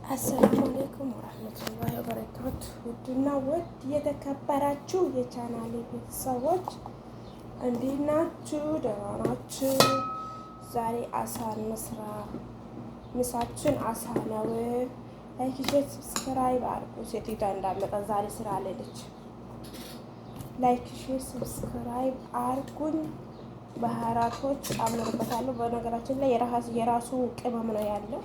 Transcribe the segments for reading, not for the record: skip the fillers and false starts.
አሰላሙ አለይኩም ወራህመቱላሂ ወበረካቱ። ውድና ውድ የተከበራችሁ የቻናሌ ቤተሰቦች እንዴት ናችሁ? ደህና ናችሁ? ዛሬ አሳ እንስራ። ምሳችን አሳ ነው። ላይክ፣ ሼር፣ ሰብስክራይብ አድርጉ። ሴትዮዋ እንዳመጣ ዛሬ ስራ አለች። ላይክ፣ ሼር፣ ሰብስክራይብ አድርጉኝ። ባህራቶች አምርበታለሁ። በነገራችን ላይ የራሱ ቅመም ነው ያለው።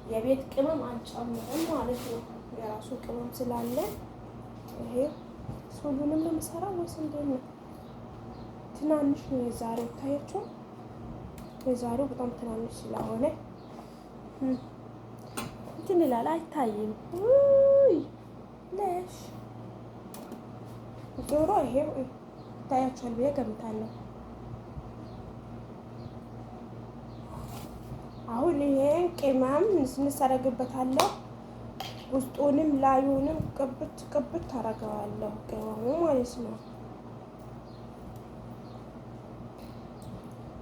የቤት ቅመም አልጨምርም ማለት ነው። የራሱ ቅመም ስላለ ይሄ ሁሉንም ነው የምሰራው ወይስ እንዴት ነው? ትናንሽ ነው የዛሬው። ታያችሁ፣ የዛሬው በጣም ትናንሽ ስለሆነ እንትን ይላል፣ አይታይም። ውይ ለሽ ጆሮ ይሄው ታያችኋል ብዬ ገምታለሁ። አሁን ይሄን ቅመም እንሰረግበታለሁ። ውስጡንም ላዩንም ቅብት አደርገዋለሁ። ቅመሙ ማለት ነው።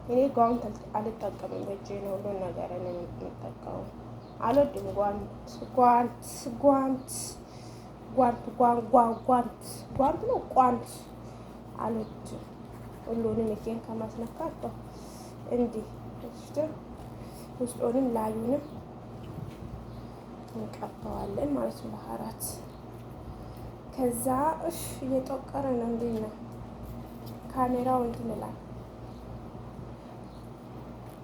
እኔ ጓንት አልጠቀምም፣ በእጄ ነው ሁሉን ነገር የምጠቀመው። አልወድም ጓንት አልወድም። ሁሉንም እጄን ከማስነካት እንዲህ ውስጡንም ላዩንም እንቀባዋለን ማለት ነው። ባህራት ከዛ እየጠቆረ ነው። እንዴት ነው ካሜራው? እንትን ይላል።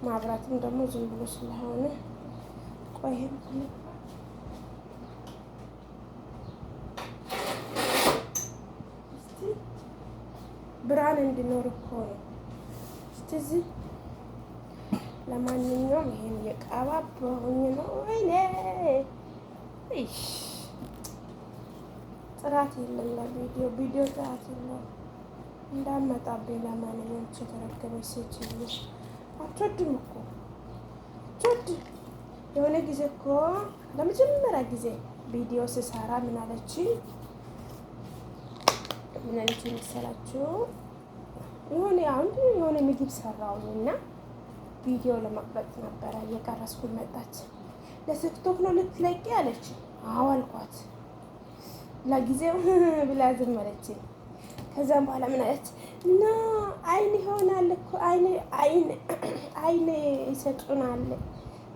ማብራትም ደግሞ ዝም ብሎ ስለሆነ ቆይም ብርሃን እንዲኖር እኮ ነው። እስቲ ለማንኛውም ይሄን የቀባባሁኝ ነው። ወይኔ ጥራት የለም ለቪዲዮ ጥራት የለም። እንዳመጣብኝ ለማንኛውም የተረገመች ሴትዮ አትወድም እኮ አትወድም። የሆነ ጊዜ እኮ ለመጀመሪያ ጊዜ ቪዲዮ ስሰራ ምን አለችኝ መሰላችሁ? የሆነ ምግብ ሰራውኝና ቪዲዮ ለመቅረጽ ነበረ እየቀረስኩኝ መጣች። ለቲክቶክ ነው ልትለቂ አለች። አዎ አልኳት። ለጊዜው ብላ ዝም አለችኝ። ከዛም በኋላ ምን አለች? እና አይን ይሆናል እኮ አይን ይሰጡናል።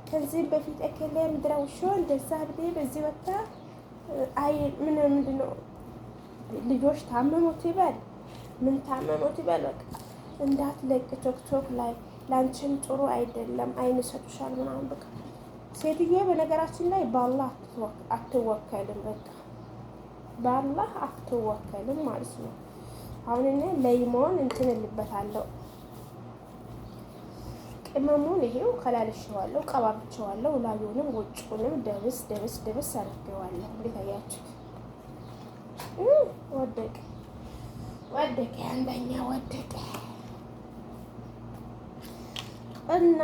ከዚህ በፊት እከሌ ምድረው ሾ እንደዛ ብዬ በዚህ ወጣ ምንድን ነው ልጆች ታመሙት ይበል ምን ታመሙት ይበል፣ በቃ እንዳትለቅ ቲክቶክ ላይ ላንቺም ጥሩ አይደለም፣ አይን ይሰጡሻል ምናምን። በቃ ሴትዮ በነገራችን ላይ በአላህ አትወከልም። በቃ በአላህ አትወከልም ማለት ነው። አሁን እኔ ለይሞን እንትን እልበታለሁ። ቅመሙን ይሄው ከላልሼዋለሁ፣ ቀባብቼዋለሁ። ላዩንም ውጭውንም ደብስ አድርጌዋለሁ። እንዴት አያችሁት? ወደቀ አንደኛ ወደቀ እና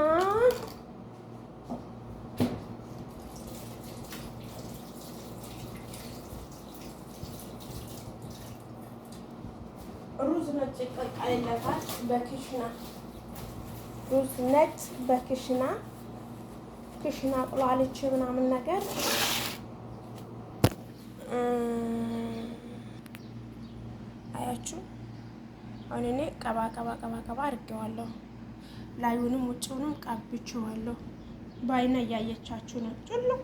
ሩዝ ነጭ ይቀቀልለታል በክሽና። ሩዝ ነጭ በክሽና አቁላልቼ ምናምን ነገር አያችሁ። አሁን እኔ ቀባ አድርጌዋለሁ። ላዩንም ውጭውንም ቀብቼዋለሁ። በአይነ እያየቻችሁ ነው። ጭልቅ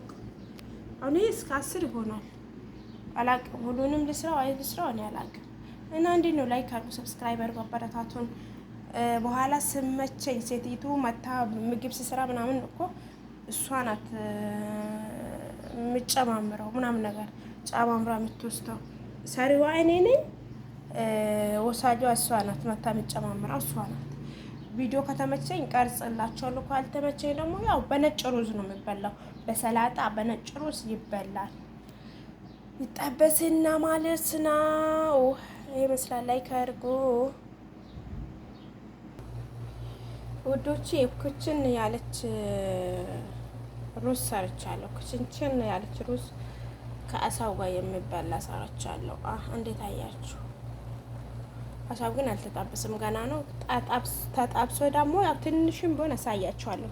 አሁን ይሄ እስከ 10 ይሆናል። አላቅም ሁሉንም ልስራው እኔ አላቅም። እና እንዴት ነው ላይክ አድርጉ፣ ሰብስክራይበር ማበረታቱን። በኋላ ስመቸኝ ሴቲቱ መታ ምግብ ስስራ ምናምን እኮ እሷ ናት የምጨማምረው ምናምን ነገር ጨማምራ የምትወስደው። ሰሪዋ እኔ ነኝ፣ ወሳጇ እሷ ናት። መታ የምጨማምረው እሷ ናት። ቪዲዮ ከተመቸኝ ቀርጽላቸዋለሁ፣ ካልተመቸኝ ደግሞ ያው በነጭ ሩዝ ነው የሚበላው። በሰላጣ በነጭ ሩዝ ይበላል። ይጠበስና ማለት ነው። ይሄ ይመስላል። ላይክ አድርጉ ውዶቼ። ኩችን ያለች ሩዝ ሰርቻለሁ። ኩችንችን ያለች ሩዝ ከአሳው ጋር የሚበላ ሰርቻለሁ። እንዴት አያችሁ? አሳው ግን አልተጣበስም፣ ገና ነው። ተጣብሶ ደግሞ ያው ትንሽም ቢሆን አሳያችኋለሁ።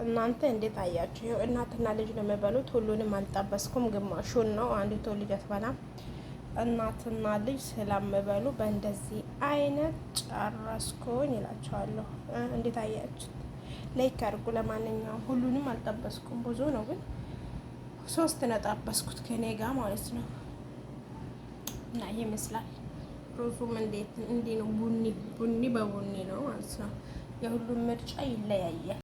እናንተ እንዴት አያችሁ? ይኸው እናትና ልጅ ነው የሚበሉት። ሁሉንም አልጠበስኩም፣ ግማሹን ነው። አንዲቱ ልጅ አትበላም። እናትና ልጅ ስለምበሉ በእንደዚህ አይነት ጨረስኩኝ ይላቸዋለሁ። እንዴት አያችሁ? ላይክ አድርጉ። ለማንኛውም ሁሉንም አልጠበስኩም፣ ብዙ ነው ግን 3 ነው ጠበስኩት ከኔ ጋር ማለት ነው። እና ይሄ ይመስላል። ሩዙም እንዴት እንዲህ ነው፣ ቡኒ በቡኒ ነው ማለት ነው። የሁሉም ምርጫ ይለያያል።